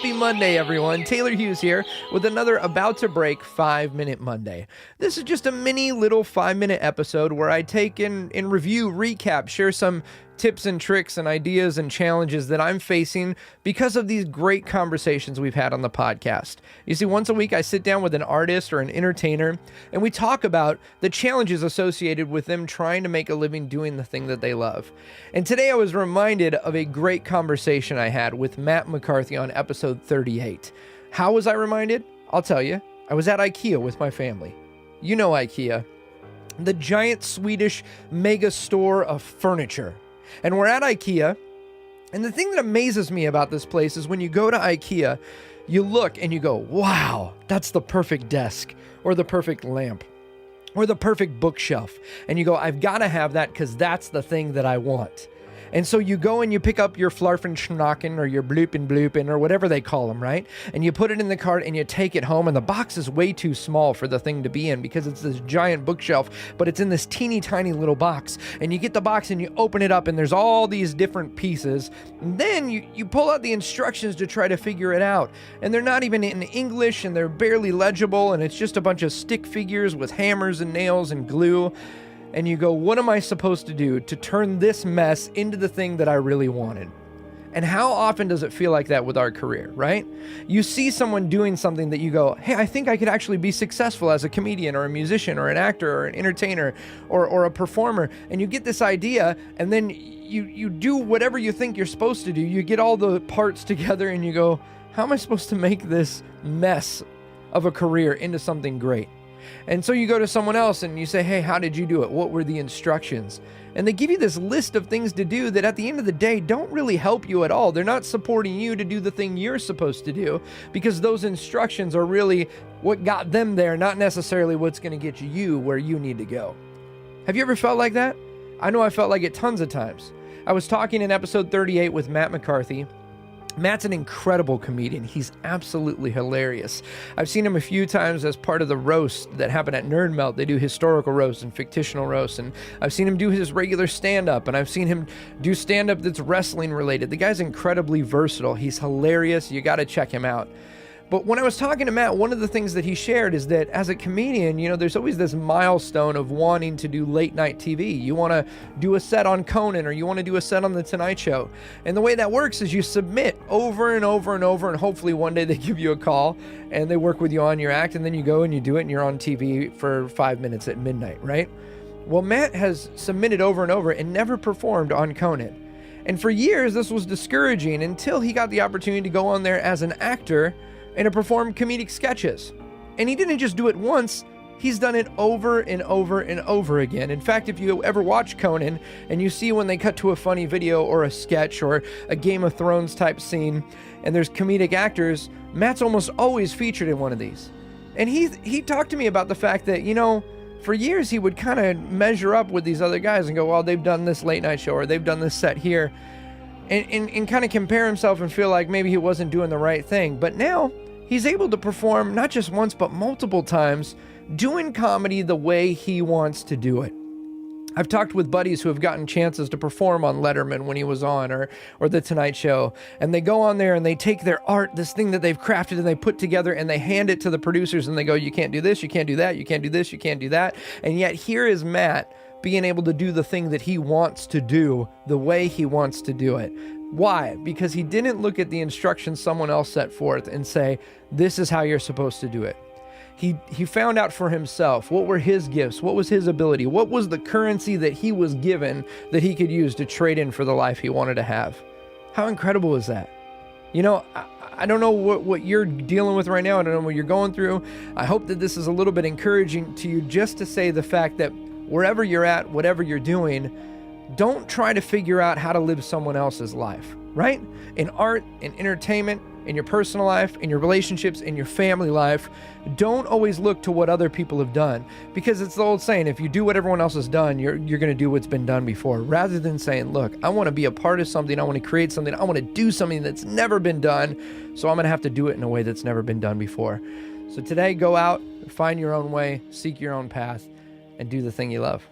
Happy Monday, everyone. Taylor Hughes here with another About to Break 5-Minute Monday. This is just a mini little 5-minute episode where I take in review, recap, share some tips and tricks and ideas and challenges that I'm facing because of these great conversations we've had on the podcast. You see, once a week I sit down with an artist or an entertainer and we talk about the challenges associated with them trying to make a living doing the thing that they love. And today I was reminded of a great conversation I had with Matt McCarthy on episode 38. How was I reminded? I'll tell you. I was at IKEA with my family. You know IKEA, the giant Swedish mega store of furniture. And we're at IKEA, and the thing that amazes me about this place is when you go to IKEA, you look and you go, wow, that's the perfect desk, or the perfect lamp, or the perfect bookshelf. And you go, I've got to have that because that's the thing that I want. And so you go and you pick up your Flarfen Schnocken or your Bloopin Bloopin or whatever they call them, right? And you put it in the cart and you take it home, and the box is way too small for the thing to be in because it's this giant bookshelf, but it's in this teeny tiny little box. And you get the box and you open it up and there's all these different pieces. And then you pull out the instructions to try to figure it out. And they're not even in English and they're barely legible, and it's just a bunch of stick figures with hammers and nails and glue. And you go, what am I supposed to do to turn this mess into the thing that I really wanted? And how often does it feel like that with our career, right? You see someone doing something that you go, hey, I think I could actually be successful as a comedian or a musician or an actor or an entertainer or a performer. And you get this idea, and then you do whatever you think you're supposed to do. You get all the parts together and you go, how am I supposed to make this mess of a career into something great? And so you go to someone else and you say, hey, how did you do it? What were the instructions? And they give you this list of things to do that at the end of the day don't really help you at all. They're not supporting you to do the thing you're supposed to do because those instructions are really what got them there, not necessarily what's going to get you where you need to go. Have you ever felt like that? I know I felt like it tons of times. I was talking in episode 38 with Matt McCarthy. Matt's an incredible comedian. He's absolutely hilarious. I've seen him a few times as part of the roast that happened at Nerd Melt. They do historical roasts and fictional roasts, and I've seen him do his regular stand-up, and I've seen him do stand-up that's wrestling related. The guy's incredibly versatile. He's hilarious. You got to check him out. But when I was talking to Matt, one of the things that he shared is that as a comedian, there's always this milestone of wanting to do late night TV. You want to do a set on Conan, or you want to do a set on The Tonight Show. And the way that works is you submit over and over and over, and hopefully one day they give you a call and they work with you on your act, and then you go and you do it and you're on TV for 5 minutes at midnight, right? Well, Matt has submitted over and over and never performed on Conan. And for years, this was discouraging until he got the opportunity to go on there as an actor and to perform comedic sketches. And he didn't just do it once, he's done it over and over and over again. In fact, if you ever watch Conan and you see when they cut to a funny video or a sketch or a Game of Thrones type scene and there's comedic actors, Matt's almost always featured in one of these. And he talked to me about the fact that, for years he would kind of measure up with these other guys and go, well, they've done this late night show or they've done this set here. And kind of compare himself and feel like maybe he wasn't doing the right thing. But now he's able to perform not just once, but multiple times, doing comedy the way he wants to do it. I've talked with buddies who have gotten chances to perform on Letterman when he was on, or The Tonight Show. And they go on there and they take their art, this thing that they've crafted and they put together, and they hand it to the producers and they go, you can't do this, you can't do that, you can't do this, you can't do that. And yet here is Matt being able to do the thing that he wants to do the way he wants to do it. Why? Because he didn't look at the instructions someone else set forth and say, this is how you're supposed to do it. He found out for himself what were his gifts, what was his ability, what was the currency that he was given that he could use to trade in for the life he wanted to have. How incredible is that? I don't know what you're dealing with right now. I don't know what you're going through. I hope that this is a little bit encouraging to you, just to say the fact that wherever you're at, whatever you're doing, don't try to figure out how to live someone else's life, right? In art, in entertainment, in your personal life, in your relationships, in your family life, don't always look to what other people have done, because it's the old saying, if you do what everyone else has done, you're going to do what's been done before, rather than saying, look, I want to be a part of something, I want to create something, I want to do something that's never been done, so I'm going to have to do it in a way that's never been done before. So today, go out, find your own way, seek your own path, and do the thing you love.